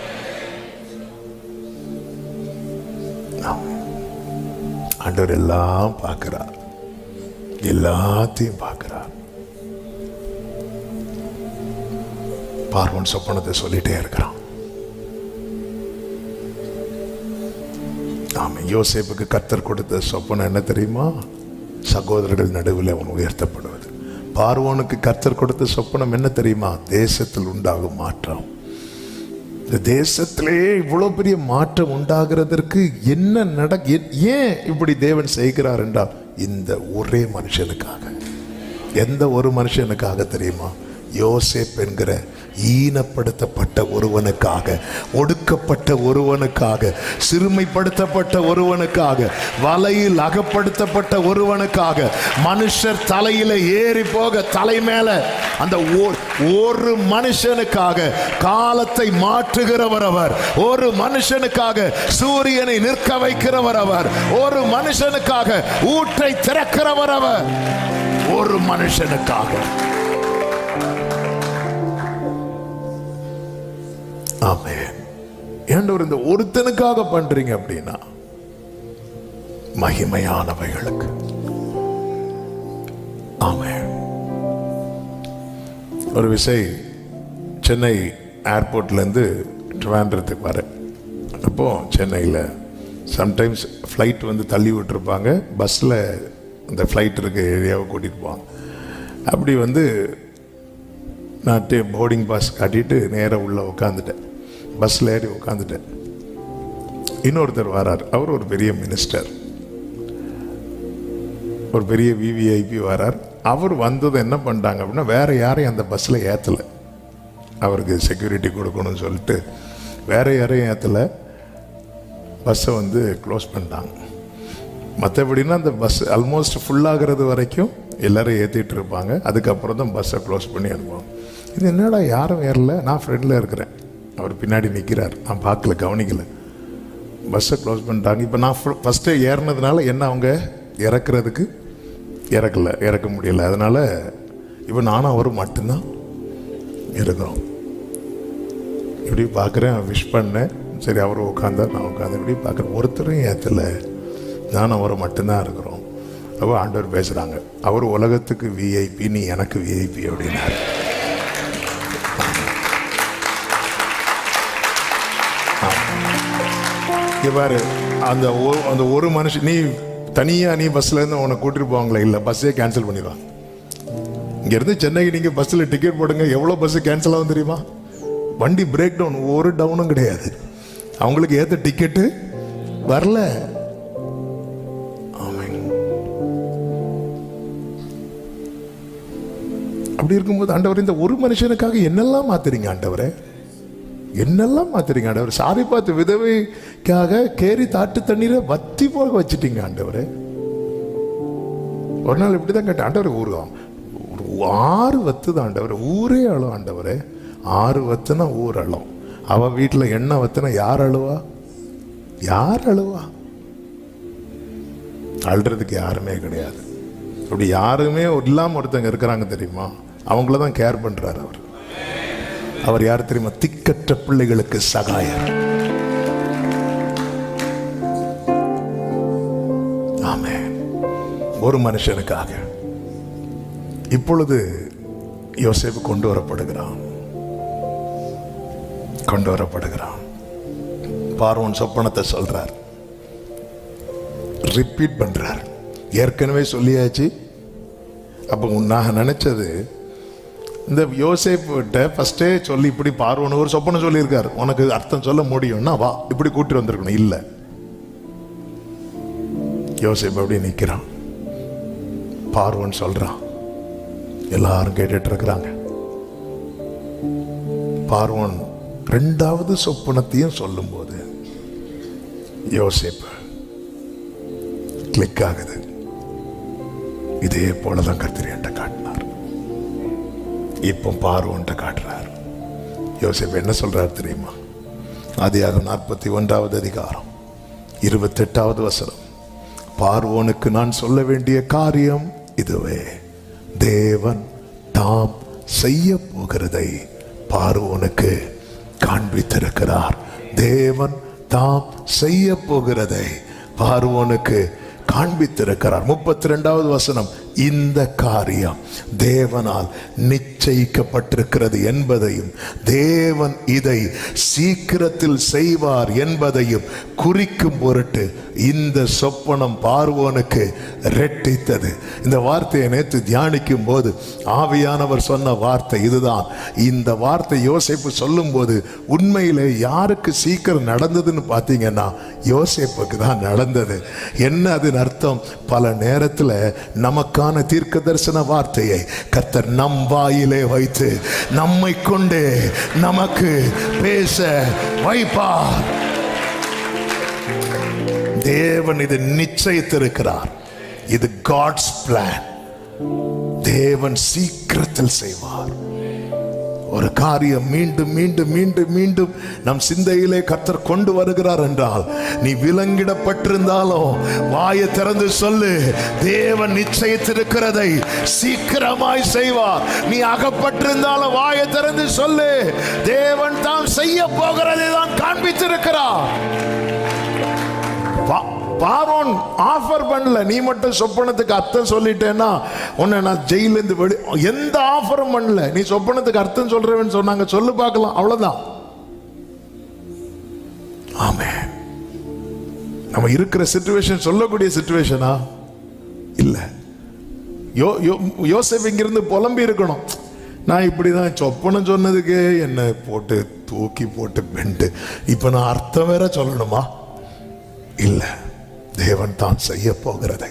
ஆண்டவர் எல்லாம் பார்க்கிறார், எல்லாத்தையும் பார்க்கிறார். பார்வோன் சொப்பனத்தை சொல்லிட்டே இருக்கிறான். ஆமா, யோசேப்புக்கு கர்த்தர் கொடுத்த சொப்பனம் என்ன தெரியுமா? சகோதரர்கள் நடுவில் அவன் உயர்த்தப்படுவது. பார்வோனுக்கு கர்த்தர் கொடுத்த சொப்பனம் என்ன தெரியுமா? தேசத்தில் உண்டாகும் மாற்றம். இந்த தேசத்திலேயே இவ்வளவு பெரிய மாற்றம் உண்டாகிறதற்கு என்ன ஏன் இப்படி தேவன் செய்கிறார் என்றால், இந்த ஒரே மனுஷனுக்காக. எந்த ஒரு மனுஷனுக்காக தெரியுமா? யோசேப் என்கிற ஈனப்படுத்தப்பட்ட ஒருவனுக்காக, ஒடுக்கப்பட்ட ஒருவனுக்காக, சிறுமைப்படுத்தப்பட்ட ஒருவனுக்காக, வலையில் அகப்படுத்தப்பட்ட ஒருவனுக்காக, மனுஷர் தலையில ஏறி போக தலை மேல அந்த ஒரு மனுஷனுக்காக காலத்தை மாற்றுகிறவர் அவர். ஒரு மனுஷனுக்காக சூரியனை நிற்க வைக்கிறவர் அவர். ஒரு மனுஷனுக்காக ஊற்றை திறக்கிறவர் அவர். ஒரு மனுஷனுக்காக. ஆமென். ஏண்டவர் இந்த ஒருத்தனுக்காக பண்றீங்க அப்படின்னா மகிமையானவைகளுக்கு. ஆமென். ஒரு விஷயம், சென்னை ஏர்போர்ட்ல இருந்து ட்ரிவாண்ட்ரத்துக்கு வரேன். அப்போ சென்னையில் சம்டைம்ஸ் ஃப்ளைட் வந்து தள்ளி விட்டுருப்பாங்க. பஸ்ஸில் அந்த ஃப்ளைட் இருக்க ஏரியாவை கூட்டிகிட்டு போவாங்க. அப்படி வந்து நான் போர்டிங் பாஸ் காட்டிட்டு நேராக உள்ளே உட்காந்துட்டேன். பஸ்ஸில் ஏறி உட்காந்துட்டேன். இன்னொருத்தர் வரார். அவர் ஒரு பெரிய மினிஸ்டர், ஒரு பெரிய விவிஐபி வரார். அவர் வந்தது என்ன பண்ணிட்டாங்க அப்படின்னா, வேற யாரையும் அந்த பஸ்ஸில் ஏற்றலை. அவருக்கு செக்யூரிட்டி கொடுக்கணும்னு சொல்லிட்டு வேற யாரையும் ஏற்றலை. பஸ்ஸை வந்து க்ளோஸ் பண்ணிட்டாங்க. மற்றபடினா அந்த பஸ் ஆல்மோஸ்ட் ஃபுல்லாகிறது வரைக்கும் எல்லோரும் ஏற்றிட்டு இருப்பாங்க. அதுக்கப்புறம் தான் பஸ்ஸை க்ளோஸ் பண்ணி அனுப்புவாங்க. இது என்னடா யாரும் ஏறல, நான் ஃப்ரெண்டில் இருக்கிறேன், அவர் பின்னாடி நிற்கிறார், நான் பார்க்கல, கவனிக்கலை. பஸ்ஸை க்ளோஸ் பண்ணிட்டாங்க. இப்போ நான் ஃபஸ்ட்டு ஏறினதுனால என்ன அவங்க இறக்குறதுக்கு இறக்க முடியலை. அதனால் இப்போ நானும் அவரும் மட்டும்தான் இருக்கிறோம். இப்படி பார்க்குறேன், விஷ் பண்ணேன். சரி, அவர் உட்காந்தார், நான் உட்காந்து இப்படி பார்க்குறேன். ஒருத்தரும் ஏற்றலை, நானும் அவரை மட்டும்தான் இருக்கிறோம். அப்போ ஆண்டவர் பேசுகிறாங்க, அவர் உலகத்துக்கு விஐபி, நீ எனக்கு விஐபி அப்படின்னாரு. பாரு, அந்த ஒரு மனுஷன், நீ தனியாக நீ பஸ்ஸில் இருந்து உன்னை கூட்டிட்டு போவாங்களே, இல்லை பஸ்ஸே கேன்சல் பண்ணிடுவாங்க. இங்கேருந்து சென்னைக்கு நீங்கள் பஸ்ஸில் டிக்கெட் போடுங்க, எவ்வளோ பஸ்ஸு கேன்சல் ஆகும் தெரியுமா? வண்டி பிரேக் டவுன், ஒரு டவுனும் கிடையாது. அவங்களுக்கு ஏற்ற டிக்கெட்டு வரல. அப்படி இருக்கும்போது ஆண்டவர், இந்த ஒரு மனுஷனுக்காக என்னெல்லாம் மாத்துறீங்க ஆண்டவரே, என்னெல்லாம் மாத்துறீங்க ஆண்டவர். சாரி பார்த்து விதவைக்காக கேரி தாட்டு தண்ணீரை வத்தி போக வச்சுட்டீங்க ஆண்டவரே. ஒரு நாள் இப்படிதான் கேட்டேன், ஆண்டவர் ஒரு 6 வத்து தான் ஆண்டவர், ஊரே அழும் ஆண்டவரே. 6 வத்துனா ஊர் அழும். அவ வீட்டில் எண்ணெய் வத்துனா யார் அழுவா? யார் அழுவா? அழுறதுக்கு யாருமே கிடையாது. அப்படி யாருமே இல்லாம ஒருத்தங்க இருக்கிறாங்க தெரியுமா? அவங்களதான் கேர் பண்றாரு அவர். அவர் யார் தெரியுமா? திக்கற்ற பிள்ளைகளுக்கு சகாயர். ஆமென். ஒரு மனுஷனுக்காக இப்பொழுது யோசேப்பு கொண்டு வரப்படுகிறான். பார்வோன் சொப்பனத்தை சொல்றார், ரிப்பீட் பண்றார். ஏற்கனவே சொல்லியாச்சு. அப்போ நான் நினைச்சது, இந்த யோசேப்புகிட்ட ஃபர்ஸ்டே சொல்லி இப்படி பார்வோன் ஒரு சொப்பனம் சொல்லியிருக்காரு, உனக்கு அர்த்தம் சொல்ல முடியும்னா வா, இப்படி கூட்டி வந்திருக்கணும். இல்லை, யோசேப்பு அப்படி நிற்கிறான். பார்வோன் சொல்றான், எல்லாரும் கேட்டுட்டு இருக்கிறாங்க. பார்வோன் 2வது சொப்பனத்தையும் சொல்லும் போது யோசேப்பு கிளிக் ஆகுது. இதே போலதான் கர்த்தர் என்கிட்ட காட்டினார். இப்போ பார்வோன்ட்ட காட்டுறார். யோசேப்பு என்ன சொல்றார் தெரியுமா? ஆதியாகமம் 41வது அதிகாரம் 28வது வசனம். பார்வோனுக்கு நான் சொல்ல வேண்டிய காரியம் இதுவே, தேவன் தாம் செய்ய போகிறதை பார்வோனுக்கு காண்பித்திருக்கிறார். தேவன் தாம் செய்ய போகிறதை பார்வோனுக்கு காண்பித்திருக்கிறார். 32வது வசனம், இந்த காரியம் தேவனால் நிச்சயிக்கப்பட்டிருக்கிறது என்பதையும் தேவன் இதை சீக்கிரத்தில் செய்வார் என்பதையும் குறிக்கும் பொருட்டு இந்த சொப்பனம் பார்வோனுக்கு ரெட்டித்தது. இந்த வார்த்தையை நேற்று தியானிக்கும் போது ஆவியானவர் சொன்ன வார்த்தை இதுதான். இந்த வார்த்தை யோசேப்பு சொல்லும் போது உண்மையிலே யாருக்கு சீக்கிரம் நடந்ததுன்னு பார்த்தீங்கன்னா யோசேப்புக்கு தான் நடந்தது. என்ன அதன் அர்த்தம்? பல நேரத்தில் நமக்கான தீர்க்க தரிசன வார்த்தையை கர்த்தர் நம் வாயிலே வைத்து நம்மை கொண்டே நமக்கு பேச வைப்பார். தேவன் இது நிச்சயித்திருக்கிறார். இது காட்ஸ் பிளான். தேவன் சீக்கிரத்தில் செய்வார். ஒரு காரியம் மீண்டும் மீண்டும் மீண்டும் மீண்டும் நம் சிந்தையிலே கர்த்தர் கொண்டு வருகிறார் என்றால், நீ விலங்கிடப்பட்டிருந்தாலும் வாயை திறந்து சொல்லு, தேவன் நிச்சயித்திருக்கிறதை சீக்கிரமாய் செய்வார். நீ அகப்பட்டிருந்தாலும் வாயை திறந்து சொல்லு, தேவன் தாம் செய்ய போகிறதை தான் காண்பித்திருக்கிறார். பார்வோன் ஆஃபர் பண்ணல, நீ மட்டும் சொப்பனத்துக்கு அர்த்தம் சொல்லிட்டேன்னா உன்னை நான் ஜெயிலிருந்து வெளி, எந்த ஆஃபரும் பண்ணல. நீ சொப்பனத்துக்கு அர்த்தம் சொல்றேன்னு சொன்னாங்க, சொல்லு பார்க்கலாம், அவ்வளவுதான். ஆமென். நம்ம இருக்கிற சிச்சுவேஷன் சொல்லக்கூடிய சிச்சுவேஷனா இல்ல. யோசேப்பு இங்கிருந்து புலம்பி இருக்கணும், நான் இப்படிதான் சொப்பனம் சொன்னதுக்கு என்ன போட்டு தூக்கி போட்டு பெண்டு இப்ப நான் அர்த்தம் வேற சொல்லணுமா? இல்ல, தேவன் தான் செய்ய போகிறதை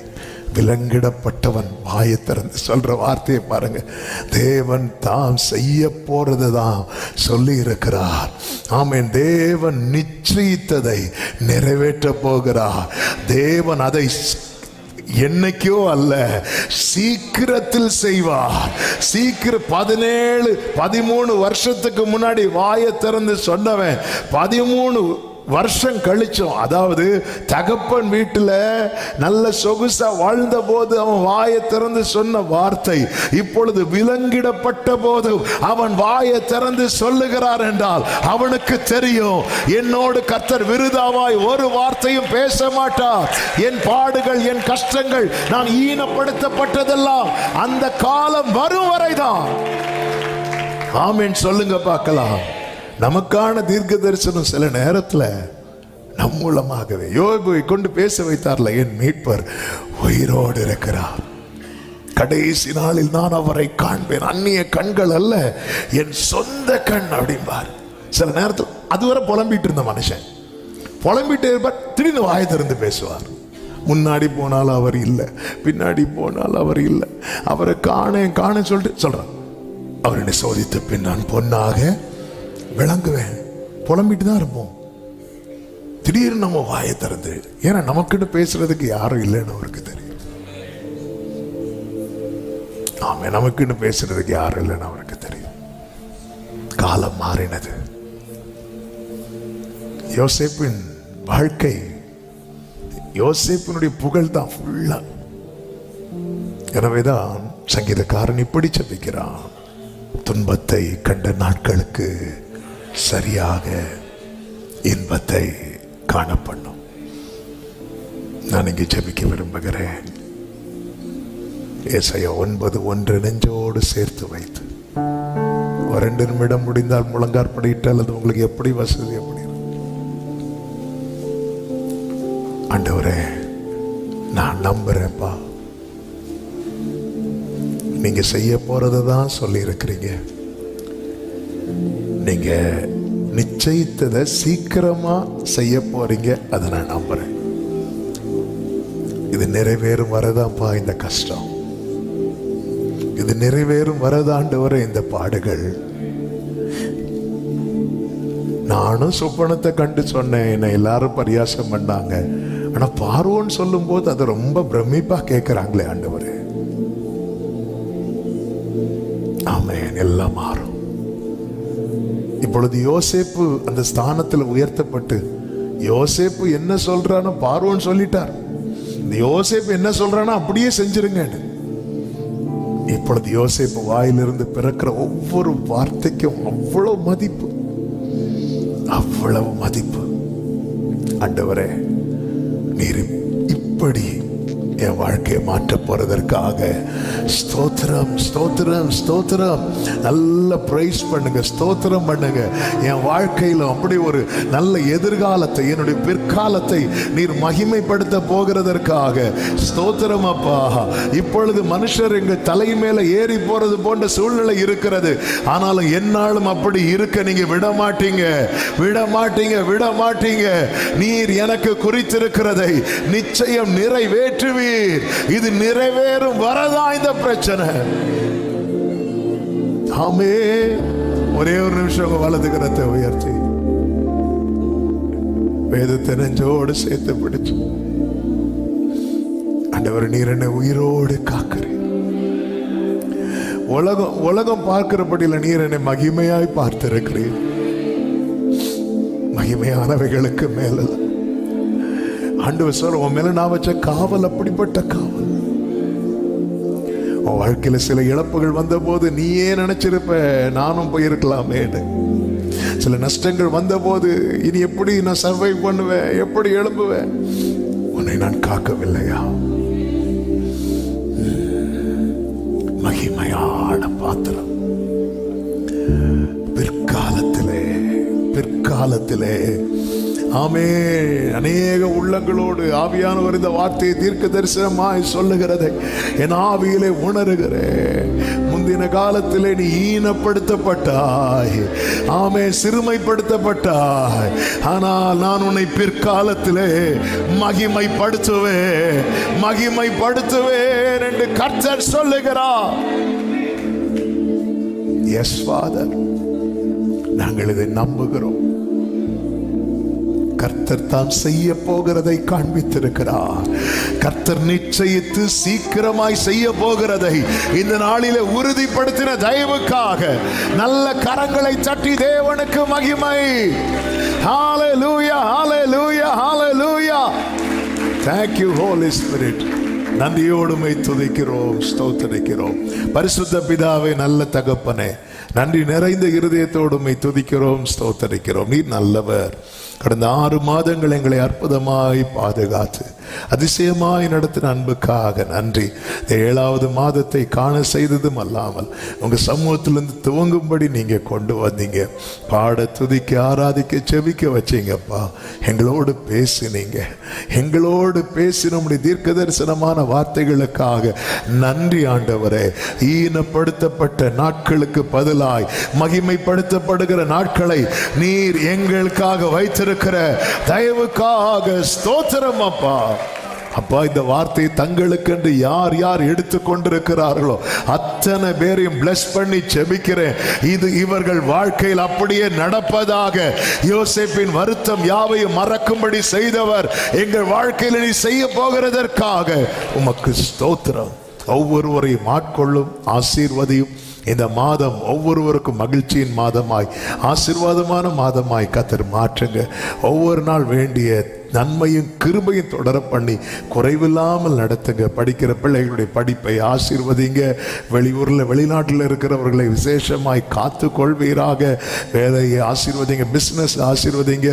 விலங்கிடப்பட்டவன் வாயை திறந்து சொல்ற வார்த்தையை பாருங்க. தேவன் தாம் செய்ய போறது தான் சொல்லி இருக்கிறார். ஆமென். தேவன் நிச்சயித்ததை நிறைவேற்ற போகிறார். தேவன் அதை என்னைக்கோ அல்ல, சீக்கிரத்தில் செய்வார். சீக்கிரம் 13 வருஷத்துக்கு முன்னாடி வாயை திறந்து சொன்னவன் 13 வருஷம் கழிச்சோம். அதாவது தகப்பன் வீட்டுல நல்ல சொகுசா வாழ்ந்த போது அவன் வாயை திறந்து சொன்ன வார்த்தை இப்பொழுது விலங்கிடப்பட்ட போது அவன் வாயை திறந்து சொல்லுகிறார் என்றால் அவனுக்கு தெரியும், என்னோடு கர்த்தர் விருதாவாய் ஒரு வார்த்தையும் பேச மாட்டார். என் பாடுகள், என் கஷ்டங்கள், நான் ஈனப்படுத்தப்பட்டதெல்லாம் அந்த காலம் வரும் வரைதான். ஆமென். சொல்லுங்க பார்க்கலாம். நமக்கான தீர்க்க தரிசனம் சில நேரத்தில் நம் மூலமாகவே யோபுவை கொண்டு பேச வைத்தார்ல, என் மீட்பர் உயிரோடு இருக்கிறார். கடைசி நாளில் நான் அவரை காண்பேன், அந்நிய கண்கள் அல்ல, என் சொந்த கண் அப்படிம்பார். சில நேரத்தில் அதுவரை புலம்பிட்டு இருந்த மனுஷன் புலம்பிட்டே இருப்பார், திடீர்னு வாயை திறந்து பேசுவார். முன்னாடி போனால் அவர் இல்லை, பின்னாடி போனால் அவர் இல்லை, அவரை காண சொல்லிட்டு சொல்றார், அவர் என்னை சோதித்த பின் நான் பொன்னாக விளங்குவேன். புலம்பிட்டு தான் இருப்போம். திடீர்னு நம்ம வாயை திறந்து, ஏன்னா நமக்குன்னு பேசுறதுக்கு யாரும் இல்லைன்னு அவருக்கு தெரியும். ஆமா, நமக்குன்னு பேசுறதுக்கு யாரும் இல்லைன்னு அவருக்கு தெரியும். காலம் மாறினது. யோசேப்பின் வாழ்க்கை, யோசேப்பினுடைய புகழ் தான் ஃபுல்லா. எனவேதான் சங்கீதக்காரன் இப்படி ஜெபிக்கிறான், துன்பத்தை கண்ட நாட்களுக்கு சரியாக இன்பத்தை காணப்படும். நான் இங்கே ஜெபிக்க விரும்புகிறேன். ஏசாயா 9:1 நெஞ்சோடு சேர்த்து வைத்து ஒரு 2 நிமிடம் முடிந்தால் முழங்காற்படியிட்டால் அது உங்களுக்கு எப்படி வசதி, எப்படி ஆண்டவரே நான் நம்புறேன்ப்பா, நீங்க செய்ய போறதை தான் சொல்லி இருக்கிறீங்க, நீங்க நிச்சயித்ததை சீக்கிரமா செய்ய போறீங்க, அதை நான் நம்புறேன். இது நிறைவேறும் வரதான்ப்பா இந்த கஷ்டம், இது நிறைவேறும் வரதாண்டவரே இந்த பாடுகள். நானும் சொப்பனத்தை கண்டு சொன்னேன், என்னை எல்லாரும் பரியாசம் பண்ணாங்க. ஆனா பார்வோன்னு சொல்லும் போது அதை ரொம்ப பிரமிப்பா கேட்கிறாங்களே ஆண்டவரே. ஆமென். எல்லாம் மாறும். இப்பொழுது யோசேப்பு அந்த ஸ்தானத்தில் உயர்த்தப்பட்டு, யோசேப்பு என்ன சொல்றானோ பார்வோன்னு சொல்லிட்டார், இந்த யோசேப்பு என்ன சொல்றானோ அப்படியே செஞ்சிருங்க. இப்பொழுது யோசேப்பு வாயிலிருந்து பிறக்கிற ஒவ்வொரு வார்த்தைக்கும் அவ்வளவு மதிப்பு, அவ்வளவு மதிப்பு. ஆண்டவரே, நீர் இப்படி என் வாழ்க்கையை மாற்ற போறதற்காக ஸ்தோத்திரம், ஸ்தோத்திரம், ஸ்தோத்திரம். நல்ல பிரைஸ் பண்ணுங்க, ஸ்தோத்திரம் பண்ணுங்க. என் வாழ்க்கையில அப்படி ஒரு நல்ல எதிர்காலத்தை, என்னுடைய பிற்காலத்தை நீர் மகிமைப்படுத்த போகிறதற்காக ஸ்தோத்திரம் அப்பா. இப்பொழுது மனுஷர் எங்க தலை மேல ஏறி போறது போன்ற சூழ்நிலை இருக்கிறது, ஆனாலும் என்னாலும் அப்படி இருக்க நீங்க விட மாட்டீங்க, விட மாட்டீங்க, விட மாட்டீங்க. நீர் எனக்கு குறித்திருக்கிறதை நிச்சயம் நிறைவேற்றுவீர். இது நிறைவேறும் வரதான் இந்த பிரச்சனை. ஆமே. ஒரே ஒரு நிமிஷம் வலது கரத்தை உயர்த்தி வேதத்தை நெஞ்சோடு சேர்த்து பிடிச்சு, ஆண்டவர் நீர் என்னை உயிரோடு காக்கிறீர். உலகம் பார்க்கிறபடியில் நீர் என்னை மகிமையாய் பார்த்திருக்கிறீர். மகிமையானவைகளுக்கு மேல ஆண்டவர் சொல்ற, உன் மேல நான் வச்ச காவல் அப்படிப்பட்ட காவல். உன் வாழ்க்கையில சில இழப்புகள் வந்த போது நீயே நினைச்சிருப்ப நானும் போயிருக்கலாமே. சில நஷ்டங்கள் வந்த போது இனி எப்படி நான் சர்வைவ் பண்ணுவேன், எப்படி எழும்புவேன், உன்னை நான் காக்கவில்லையா? மகிமையான பாத்திரம். பிற்காலத்திலே ஆமே, அநேக உள்ளங்களோடு ஆவியானவர் இந்த வார்த்தையை தீர்க்க தரிசனமாய் சொல்லுகிறதை என் ஆவியிலே உணர்கிறேன். முந்தின காலத்திலே நீ ஈனப்படுத்தப்பட்டாய், ஆமே, சிறுமைப்படுத்தப்பட்டாய். ஆனால் நான் உன்னை பிற்காலத்திலே மகிமைப்படுத்துவேன், மகிமைப்படுத்துவேன் என்று கர்த்தர் சொல்லுகிறார். எஸ் ஃபாதர், நாங்கள் இதை நம்புகிறோம். கர்த்தர் தான் செய்ய போகிறதை காண்பித்திருக்கிறார். கர்த்தர் நிச்சயித்து சீக்கிரமாய் செய்ய போகிறதை இந்த நாளிலே உறுதிப்படுத்தின தயவுக்காக நல்ல கரங்களை தட்டி தேவனுக்கு மகிமை. ஹalleluya, hallelujah, hallelujah. Thank you Holy Spirit. நன்றியோடுமை துதிக்கிறோம், ஸ்தோத்திரிக்கிறோம். பரிசுத்த பிதாவே, நல்ல தகப்பனே, நன்றி நிறைந்த இருதயத்தோடுமை துதிக்கிறோம், ஸ்தோத்திரிக்கிறோம். நீர் நல்லவர். கடந்த 6 மாதங்கள் எங்களை அற்புதமாய் பாதுகாத்து அதிசயமாய் நடத்தின அன்புக்காக நன்றி. 7வது மாதத்தை காண செய்ததும் அல்லாமல் உங்க சமூகத்திலிருந்து துவங்கும்படி நீங்க கொண்டு வந்தீங்க. பாட, துதிக்க, ஆராதிக்க, செபிக்க வச்சீங்கப்பா. எங்களோடு பேசினீங்க, எங்களோடு பேசி நம்முடைய தீர்க்க தரிசனமான வார்த்தைகளுக்காக நன்றி ஆண்டவரே. ஈனப்படுத்தப்பட்ட நாட்களுக்கு பதிலாய் மகிமைப்படுத்தப்படுகிற நாட்களை நீர் எங்களுக்காக வைத்திருக்கிற தயவுக்காக ஸ்தோத்திரம் அப்பா. அப்பா, இந்த வார்த்தையை தங்களுக்கென்று யார் யார் எடுத்து கொண்டிருக்கிறார்களோ அத்தனை பேரையும் பிளஸ் பண்ணி செபிக்கிறேன். இது இவர்கள் வாழ்க்கையில் அப்படியே நடப்பதாக. யோசேப்பின் வருத்தம் யாவையும் மறக்கும்படி செய்தவர் எங்கள் வாழ்க்கையில் நீ செய்ய போகிறதற்காக உமக்கு ஸ்தோத்திரம். ஒவ்வொருவரையும் ஆட்கொள்ளும், ஆசீர்வதியும். இந்த மாதம் ஒவ்வொருவருக்கும் மகிழ்ச்சியின் மாதமாய், ஆசீர்வாதமான மாதமாய் கர்த்தர் மாற்றுங்க. ஒவ்வொரு நாள் வேண்டிய நன்மையும் கிருபையும் தொடர பண்ணி குறைவில்லாமல் நடத்துங்க. படிக்கிற பிள்ளைகளுடைய படிப்பை ஆசீர்வதிங்க. வெளியூரில் வெளிநாட்டில் இருக்கிறவர்களை விசேஷமாய் காத்து கொள்வீராக. வேலையை ஆசீர்வதிங்க, பிஸ்னஸ் ஆசீர்வதிங்க.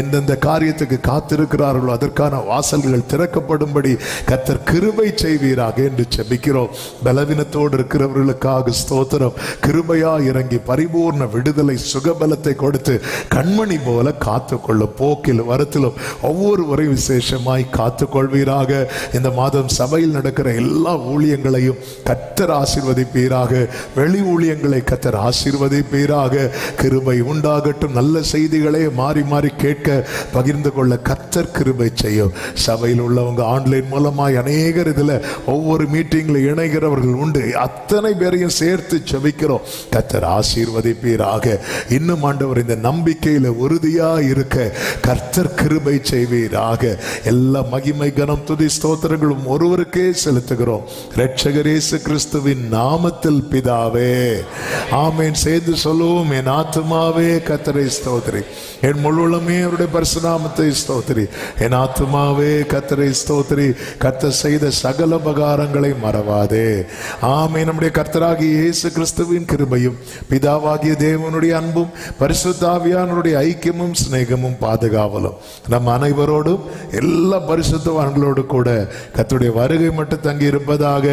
எந்தெந்த காரியத்துக்கு காத்திருக்கிறார்களோ அதற்கான வாசல்கள் திறக்கப்படும்படி கர்த்தர் கிருபை செய்வீராக என்று செபிக்கிறோம். பலவீனத்தோடு இருக்கிறவர்களுக்காக ஸ்தோத்திரம். கிருபையா இறங்கி பரிபூர்ண விடுதலை, சுகபலத்தை கொடுத்து கண்மணி போல காத்துக்கொள்ளும். போக்கில் வரத்திலும் ஒவ்வொருவரை விசேஷமாய் காத்துக்கொள்வீராக. இந்த மாதம் சபையில் நடக்கிற எல்லா ஊழியங்களையும் கர்த்தர் ஆசீர்வதிப்பீராக. வெளி ஊழியங்களை கர்த்தர் ஆசீர்வதிப்பீராக. கிருபை உண்டாகட்டும். நல்ல செய்திகளை மாறி மாறி கேட்க, பகிர்ந்து கொள்ள கர்த்தர் கிருபை செய்யும். சபையில் உள்ளவங்க ஆன்லைன் மூலமாய் அநேகர் இதில் ஒவ்வொரு மீட்டிங்கில் இணைகிறவர்கள் உண்டு. அத்தனை பேரையும் சேர்த்து செபிக்கிறோம். கர்த்தர் ஆசீர்வதிப்பீராக. இன்னும் ஆண்டவர் இந்த நம்பிக்கையில் உறுதியா இருக்க கர்த்தர் கிருபை செய்வீராக. எல்லா மகிமை, கனம், துதி, ஸ்தோத்திரங்களும் ஒருவருக்கே செலுத்துகிறோம். இரட்சகர் இயேசு கிறிஸ்துவின் நாமத்தில் பிதாவே, ஆமென். சேர்ந்து சொல்லுவோம். என் ஆத்துமாவே கர்த்தரை ஸ்தோத்திரி, என் முழுவதுமே அவருடைய பரிசுநாமத்தை ஸ்தோத்திரி. என் ஆத்துமாவே கர்த்தரை ஸ்தோத்திரி, கர்த்தர் செய்த சகல உபகாரங்களை மறவாதே. ஆமென். நம்முடைய கர்த்தராகிய இயேசு கிறிஸ்துவின் கிருபையும், பிதாவாகிய தேவனுடைய அன்பும், பரிசுத்த ஆவியானவருடைய ஐக்கியமும் சிநேகமும் பாதுகாவலும் நம் அனைவரோடும் எல்லா பரிசுத்தவான்களோடு கூட கர்த்தருடைய வருகை மட்டும் தங்கி இருப்பதாக.